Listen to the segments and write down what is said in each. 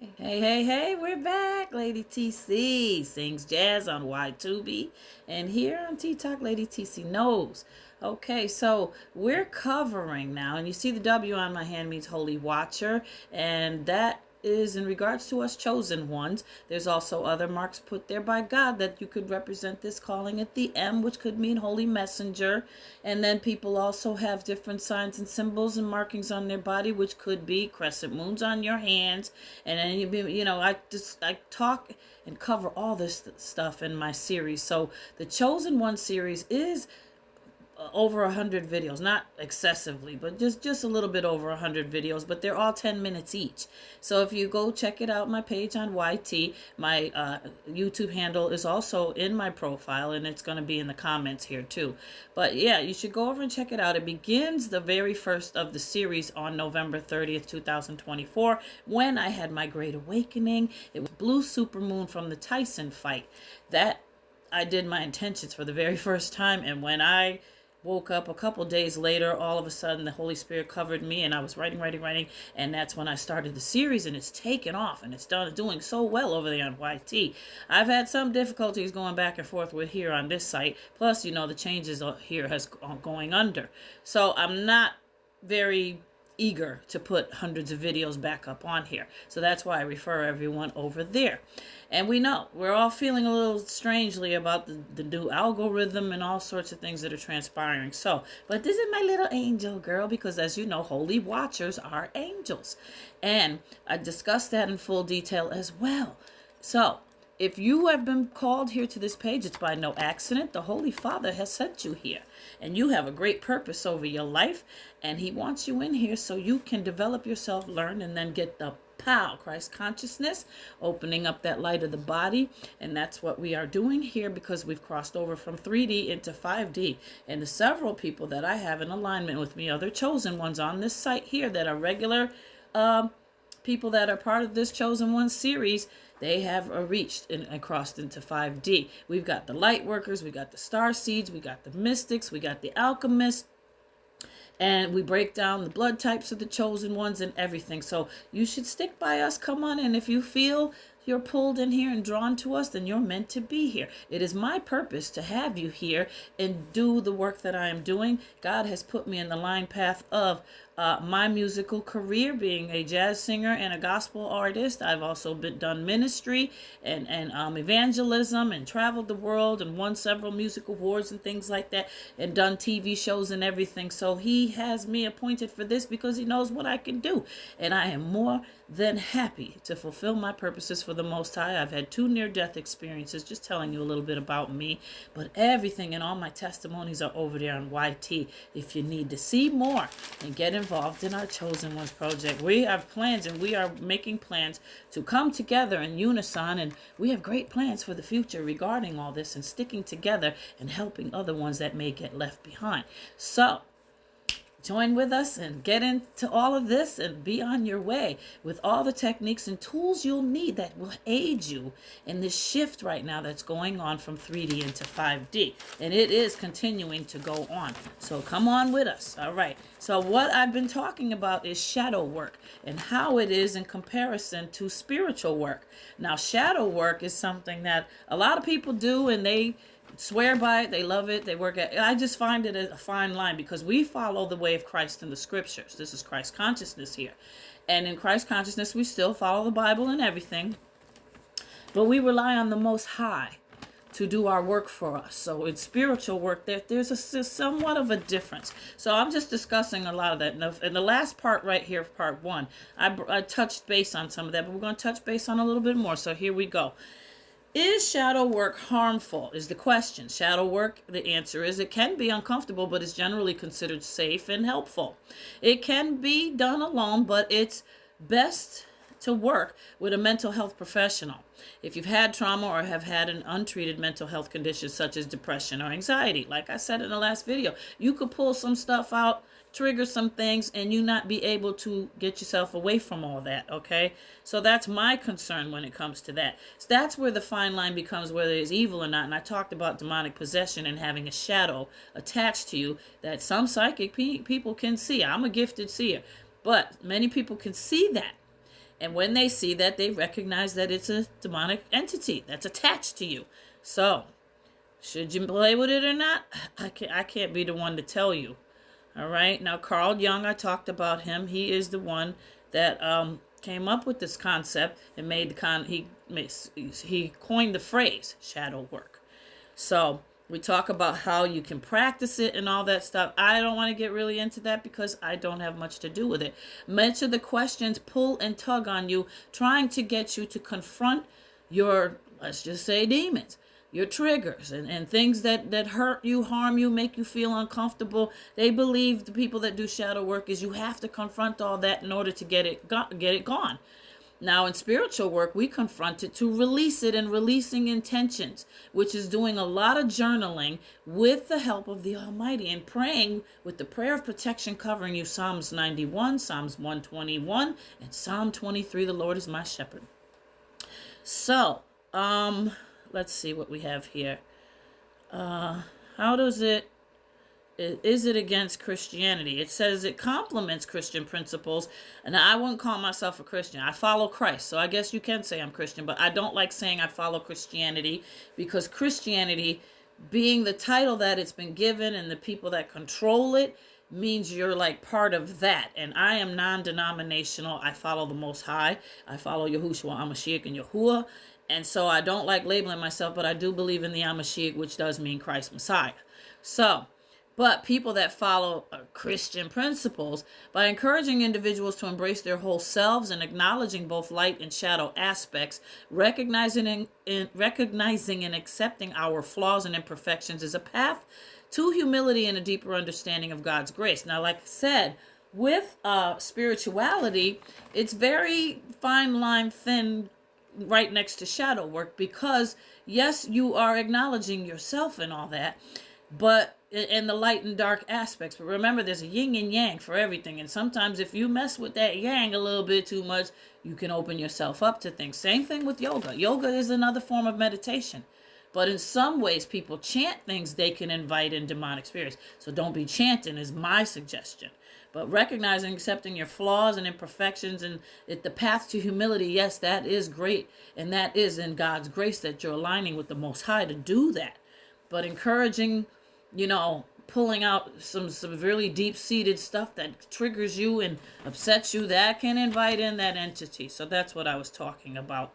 Hey, hey, hey, we're back. Lady TC sings jazz on Y2B. And here on Tea Talk, Lady TC knows. Okay, so we're covering now, and you see the W on my hand means Holy Watcher, and that is in regards to us chosen ones. There's also other marks put there by God that you could represent this, calling it the M, which could mean Holy Messenger. And then people also have different signs and symbols and markings on their body, which could be crescent moons on your hands. And then I talk and cover all this stuff in my series. So the chosen one series is over 100 videos, not excessively, but just a little bit over 100 videos, but they're all 10 minutes each. So if you go check it out, my page on YT, my YouTube handle is also in my profile, and it's going to be in the comments here too. But yeah, you should go over and check it out. It begins the very first of the series on November 30th 2024, when I had my great awakening. It was blue supermoon from the Tyson fight that I did my intentions for the very first time. And when I woke up a couple days later, all of a sudden the Holy Spirit covered me, and I was writing, and that's when I started the series, and it's taken off, and it's doing so well over there on YT. I've had some difficulties going back and forth with here on this site, plus the changes here has going under, so I'm not very eager to put hundreds of videos back up on here. So that's why I refer everyone over there. And we know we're all feeling a little strangely about the new algorithm and all sorts of things that are transpiring. So, but this is my little angel girl, because as you know, holy watchers are angels. And I discussed that in full detail as well. So, if you have been called here to this page, it's by no accident. The Holy Father has sent you here. And you have a great purpose over your life. And he wants you in here so you can develop yourself, learn, and then get the Christ consciousness, opening up that light of the body. And that's what we are doing here, because we've crossed over from 3D into 5D. And the several people that I have in alignment with me, other chosen ones on this site here that are regular people that are part of this chosen one series, they have reached and crossed into 5D. We've got the light workers, we got the star seeds, we got the mystics, we got the alchemists, and we break down the blood types of the chosen ones and everything. So you should stick by us. Come on, and if you feel you're pulled in here and drawn to us, then you're meant to be here. It is my purpose to have you here and do the work that I am doing. God has put me in the line path of my musical career, being a jazz singer and a gospel artist. I've also done ministry and evangelism, and traveled the world and won several music awards and things like that, and done TV shows and everything. So he has me appointed for this because he knows what I can do. And I am more than happy to fulfill my purposes for the Most High. I've had 2 near-death experiences, just telling you a little bit about me. But everything and all my testimonies are over there on YT. If you need to see more and get involved in our Chosen Ones project, we have plans, and we are making plans to come together in unison. And we have great plans for the future regarding all this, and sticking together and helping other ones that may get left behind. So join with us and get into all of this and be on your way with all the techniques and tools you'll need that will aid you in this shift right now that's going on from 3D into 5D. And it is continuing to go on. So come on with us. All right. So what I've been talking about is shadow work and how it is in comparison to spiritual work. Now, shadow work is something that a lot of people do, and they swear by it, they love it, they work at it. I just find it a fine line, because we follow the way of Christ in the scriptures. This is Christ consciousness here. And in Christ consciousness, we still follow the Bible and everything, but we rely on the Most High to do our work for us. So in spiritual work, there's a somewhat of a difference. So I'm just discussing a lot of that. In the last part right here, part 1, I touched base on some of that, but we're going to touch base on a little bit more. So here we go. Is shadow work harmful, is the question. Shadow work, the answer is it can be uncomfortable, but it's generally considered safe and helpful. It can be done alone, but it's best to work with a mental health professional. If you've had trauma or have had an untreated mental health condition such as depression or anxiety, like I said in the last video, you could pull some stuff out, trigger some things, and you not be able to get yourself away from all that, okay? So that's my concern when it comes to that. So that's where the fine line becomes whether it's evil or not. And I talked about demonic possession and having a shadow attached to you that some psychic people can see. I'm a gifted seer, but many people can see that. And when they see that, they recognize that it's a demonic entity that's attached to you. So, should you play with it or not? I can't be the one to tell you. All right. Now, Carl Jung, I talked about him. He is the one that came up with this concept and he coined the phrase shadow work. So we talk about how you can practice it and all that stuff. I don't want to get really into that because I don't have much to do with it. Much of the questions pull and tug on you, trying to get you to confront your, let's just say, demons, your triggers, and things that hurt you, harm you, make you feel uncomfortable. They believe, the people that do shadow work, is you have to confront all that in order to get it gone. Now, in spiritual work, we confront it to release it, and releasing intentions, which is doing a lot of journaling with the help of the Almighty and praying with the prayer of protection covering you, Psalms 91, Psalms 121, and Psalm 23, the Lord is my shepherd. So, let's see what we have here. How does it, is it against Christianity? It says it complements Christian principles. And I wouldn't call myself a Christian. I follow Christ. So I guess you can say I'm Christian. But I don't like saying I follow Christianity, because Christianity, being the title that it's been given and the people that control it, means you're like part of that. And I am non-denominational. I follow the Most High. I follow Yahushua, Amashiach, and Yahuwah. And so I don't like labeling myself, but I do believe in the Amashiach, which does mean Christ Messiah. So, but people that follow Christian principles, by encouraging individuals to embrace their whole selves and acknowledging both light and shadow aspects, recognizing and accepting our flaws and imperfections, is a path to humility and a deeper understanding of God's grace. Now, like I said, with spirituality, it's very fine line, thin, right next to shadow work, because yes, you are acknowledging yourself and all that, but in the light and dark aspects. But remember, there's a yin and yang for everything, and sometimes if you mess with that yang a little bit too much, you can open yourself up to things. Same thing with yoga. Yoga is another form of meditation, but in some ways people chant things they can invite in demonic spirits. So don't be chanting is my suggestion. But recognizing, accepting your flaws and imperfections, and the path to humility, yes, that is great. And that is in God's grace that you're aligning with the Most High to do that. But encouraging, pulling out some really deep-seated stuff that triggers you and upsets you, that can invite in that entity. So that's what I was talking about.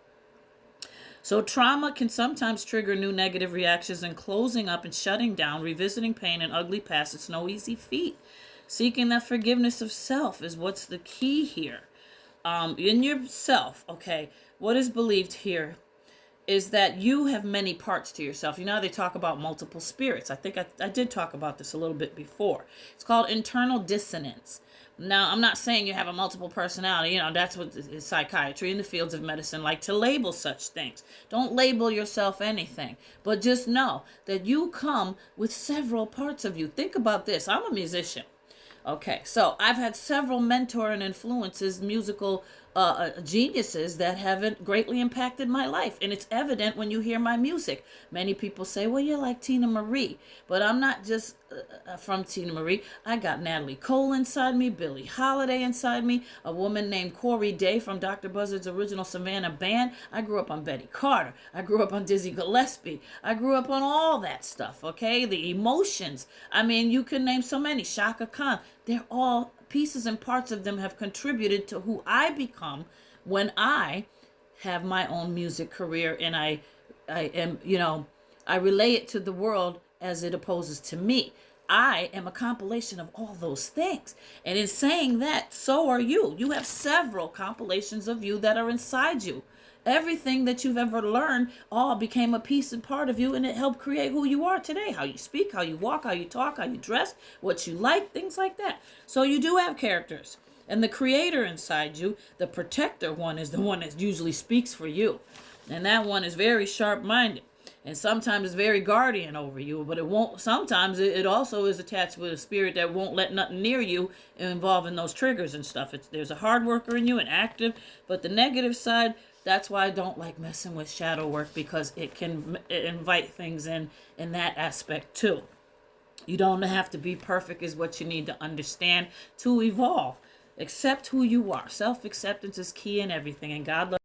So trauma can sometimes trigger new negative reactions, and closing up and shutting down, revisiting pain and ugly past. It's no easy feat. Seeking that forgiveness of self is what's the key here. In yourself, okay, what is believed here is that you have many parts to yourself. You know how they talk about multiple spirits. I think I did talk about this a little bit before. It's called internal dissonance. Now, I'm not saying you have a multiple personality. That's what psychiatry and the fields of medicine like to label such things. Don't label yourself anything, but just know that you come with several parts of you. Think about this. I'm a musician. Okay, so I've had several mentor and influences, musical geniuses that haven't greatly impacted my life. And it's evident when you hear my music. Many people say, well, you're like Tina Marie. But I'm not just from Tina Marie. I got Natalie Cole inside me, Billie Holiday inside me, a woman named Corey Day from Dr. Buzzard's original Savannah band. I grew up on Betty Carter. I grew up on Dizzy Gillespie. I grew up on all that stuff, okay? The emotions. I mean, you can name so many. Shaka Khan. They're all pieces and parts of them have contributed to who I become when I have my own music career, and I am, I relay it to the world as it opposes to me. I am a compilation of all those things. And in saying that, so are you. You have several compilations of you that are inside you. Everything that you've ever learned all became a piece and part of you, and it helped create who you are today. How you speak, how you walk, how you talk, how you dress, what you like, things like that. So you do have characters. And the creator inside you, the protector one, is the one that usually speaks for you. And that one is very sharp-minded. And sometimes it's very guardian over you, but it won't. Sometimes it also is attached with a spirit that won't let nothing near you involving those triggers and stuff. There's a hard worker in you, and active, but the negative side, that's why I don't like messing with shadow work, because it can invite things in that aspect too. You don't have to be perfect is what you need to understand to evolve. Accept who you are. Self acceptance is key in everything, and God loves